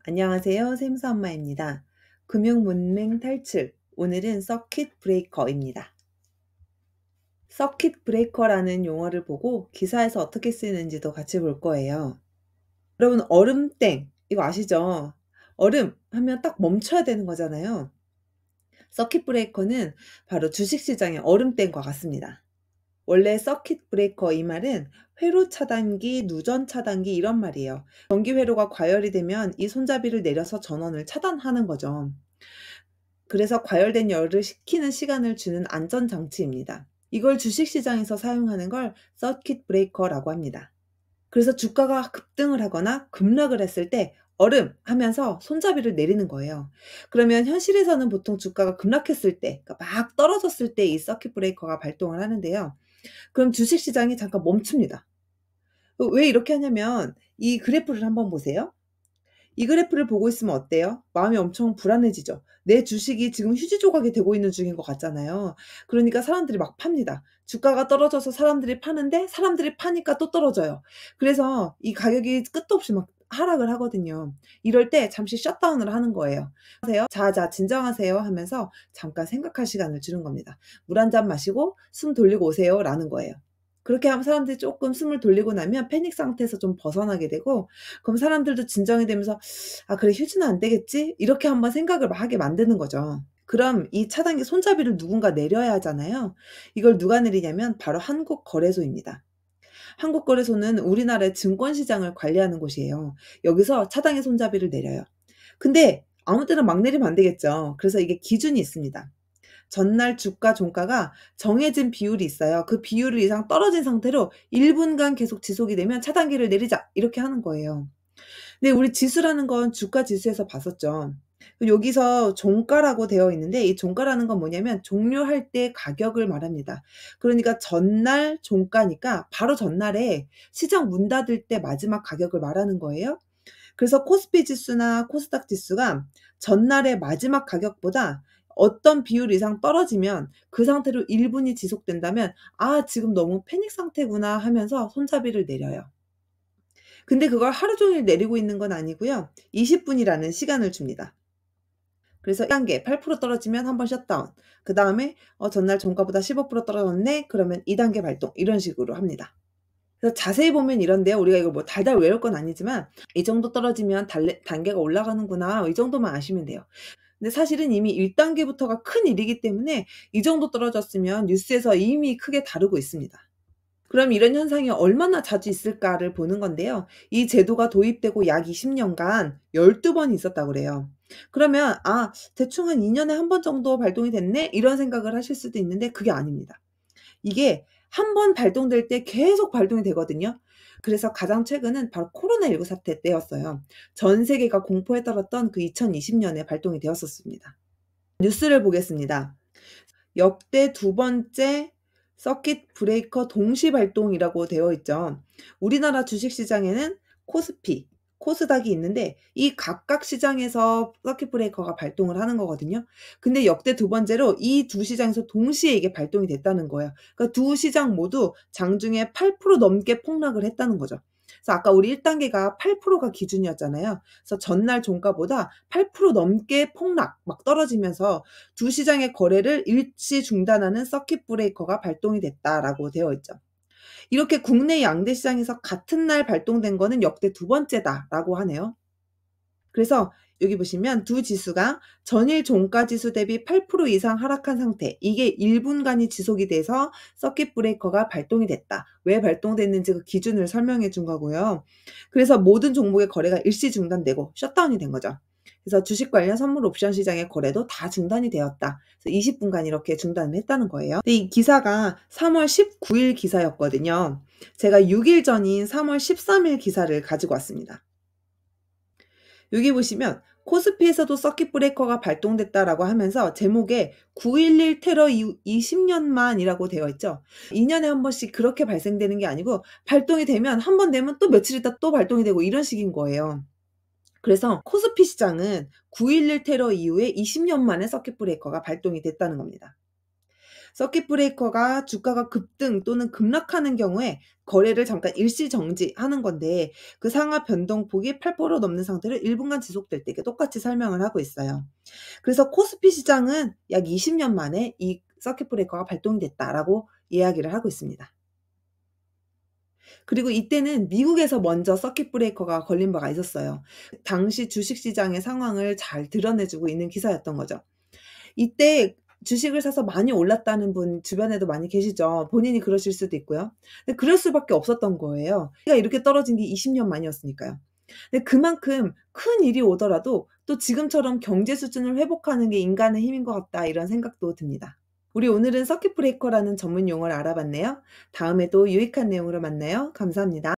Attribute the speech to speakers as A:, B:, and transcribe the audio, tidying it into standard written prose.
A: 안녕하세요. 샘수 엄마입니다. 금융 문맹 탈출. 오늘은 서킷 브레이커입니다. 서킷 브레이커라는 용어를 보고 기사에서 어떻게 쓰이는지도 같이 볼 거예요. 여러분, 얼음땡 이거 아시죠? 얼음 하면 딱 멈춰야 되는 거잖아요. 서킷 브레이커는 바로 주식시장의 얼음땡과 같습니다. 원래 서킷 브레이커 이 말은 회로 차단기, 누전 차단기 이런 말이에요. 전기 회로가 과열이 되면 이 손잡이를 내려서 전원을 차단하는 거죠. 그래서 과열된 열을 식히는 시간을 주는 안전 장치입니다. 이걸 주식시장에서 사용하는 걸 서킷 브레이커라고 합니다. 그래서 주가가 급등을 하거나 급락을 했을 때 얼음 하면서 손잡이를 내리는 거예요. 그러면 현실에서는 보통 주가가 급락했을 때, 그러니까 막 떨어졌을 때 이 서킷 브레이커가 발동을 하는데요. 그럼 주식시장이 잠깐 멈춥니다. 왜 이렇게 하냐면 이 그래프를 한번 보세요. 이 그래프를 보고 있으면 어때요? 마음이 엄청 불안해지죠. 내 주식이 지금 휴지 조각이 되고 있는 중인 것 같잖아요. 그러니까 사람들이 막 팝니다. 주가가 떨어져서 사람들이 파는데 사람들이 파니까 또 떨어져요. 그래서 이 가격이 끝도 없이 막 하락을 하거든요. 이럴 때 잠시 셧다운을 하는 거예요. 자자 진정하세요 하면서 잠깐 생각할 시간을 주는 겁니다. 물 한 잔 마시고 숨 돌리고 오세요라는 거예요. 그렇게 하면 사람들이 쪼끔 숨을 돌리고 나면 패닉 상태에서 좀 벗어나게 되고, 그럼 사람들도 진정이 되면서 '아 그래 휴지는 안 되겠지?' 이렇게 한번 생각을 하게 만드는 거죠. 그럼 이 차단기 손잡이를 누군가 내려야 하잖아요. 이걸 누가 내리냐면 바로 한국거래소입니다. 한국거래소는 우리나라의 증권 시장을 관리하는 곳이에요. 여기서 차단기 손잡이를 내려요. 근데 아무 때나 막 내리면 안 되겠죠. 그래서 이게 기준이 있습니다. 전날 주가 종가가 정해진 비율이 있어요. 그 비율 이상 떨어진 상태로 1 분간 계속 지속이 되면 "차단기를 내리자." 이렇게 하는 거예요. 근데 우리 지수라는 건 주가 지수에서 봤었죠. 여기서 종가라고 되어 있는데 이 종가라는 건 뭐냐면 종료할 때 가격을 말합니다. 그러니까 전날 종가니까 바로 전날에 시장 문 닫을 때 마지막 가격을 말하는 거예요. 그래서 코스피 지수나 코스닥 지수가 전날의 마지막 가격보다 어떤 비율 이상 떨어지면 그 상태로 1 분이 지속된다면 '아 지금 너무 패닉 상태구나.' 하면서 손잡이를 내려요. 근데 그걸 하루 종일 내리고 있는 건 아니고요. 20 분이라는 시간을 줍니다. 그래서 1 단계 8% 떨어지면 한 번 셧다운. 그다음에 전날 종가보다 15% 떨어졌네. 그러면 2 단계 발동. 이런 식으로 합니다. 그래서 자세히 보면 이런데요. 우리가 이걸 뭐 달달 외울 건 아니지만 '이 정도 떨어지면 달래 단계가 올라가는구나.' 이 정도만 아시면 돼요. 근데 사실은 이미 1 단계부터가 큰일이기 때문에 이 정도 떨어졌으면 뉴스에서 이미 크게 다루고 있습니다. 그럼 이런 현상이 얼마나 자주 있을까를 보는 건데요. 이 제도가 도입되고 약 20 년간 12 번이 있었다고 그래요. 그러면 '아 대충 한 2 년에 한 번 정도 발동이 됐네.' 이런 생각을 하실 수도 있는데 그게 아닙니다. 이게 한 번 발동될 때 계속 발동이 되거든요. 그래서 가장 최근은 바로 코로나19 사태 때였어요. 전 세계가 공포에 떨었던 그 2020 년에 발동이 되었었습니다. 뉴스를 보겠습니다. 역대 두 번째 서킷 브레이커 동시 발동이라고 되어 있죠. 우리나라 주식 시장에는 코스피, 코스닥이 있는데 이 각각 시장에서 서킷 브레이커가 발동을 하는 거거든요. 근데 역대 두 번째로 이 두 시장에서 동시에 이게 발동이 됐다는 거예요. 그러니까 두 시장 모두 장중에 8% 넘게 폭락을 했다는 거죠. 그래서 아까 우리 1 단계가 8%가 기준이었잖아요. 그래서 전날 종가보다 8% 넘게 폭락 막 떨어지면서 두 시장의 거래를 일시 중단하는 서킷 브레이커가 발동이 됐다라고 되어 있죠. 이렇게 국내 양대 시장에서 같은 날 발동된 거는 역대 두 번째다라고 하네요. 그래서 여기 보시면 두 지수가 전일 종가 지수 대비 8% 이상 하락한 상태, 이게 1 분간이 지속이 돼서 서킷 브레이커가 발동이 됐다. 왜 발동됐는지 그 기준을 설명해 준 거고요. 그래서 모든 종목의 거래가 일시 중단되고 셧다운이 된 거죠. 그래서 주식 관련 선물 옵션 시장의 거래도 다 중단이 되었다. 그래서 20 분간 이렇게 중단을 했다는 거예요. 근데 이 기사가 3 월 19일 기사였거든요. 제가 6일 전인 3 월 13일 기사를 가지고 왔습니다. 여기 보시면 코스피에서도 서킷 브레이커가 발동됐다라고 하면서 제목에 "9.11 테러 이후 20 년만"이라고 되어 있죠. 2 년에 한 번씩 그렇게 발생되는 게 아니고 발동이 되면 한 번 되면 또 며칠 있다 또 발동이 되고 이런 식인 거예요. 그래서 코스피 시장은 9.11 테러 이후에 20년 만에 서킷 브레이커가 발동이 됐다는 겁니다. 서킷 브레이커가 주가가 급등 또는 급락하는 경우에 거래를 잠깐 일시 정지하는 건데, 그 상하 변동폭이 8% 넘는 상태로 1분간 지속될 때 이게 똑같이 설명을 하고 있어요. 그래서 코스피 시장은 약 20년 만에 이 서킷 브레이커가 발동이 됐다라고 이야기를 하고 있습니다. 그리고 이때는 미국에서 먼저 서킷 브레이커가 걸린 바가 있었어요. 당시 주식 시장의 상황을 잘 드러내 주고 있는 기사였던 거죠. 이때 주식을 사서 많이 올랐다는 분 주변에도 많이 계시죠. 본인이 그러실 수도 있고요. 근데 그럴 수밖에 없었던 거예요. 이렇게 떨어진 게 20년 만이었으니까요. 근데 그만큼 큰 일이 오더라도 또 지금처럼 경제 수준을 회복하는 게 인간의 힘인 것 같다, 이런 생각도 듭니다. 우리 오늘은 서킷 브레이커라는 전문 용어를 알아봤네요. 다음에도 유익한 내용으로 만나요. 감사합니다.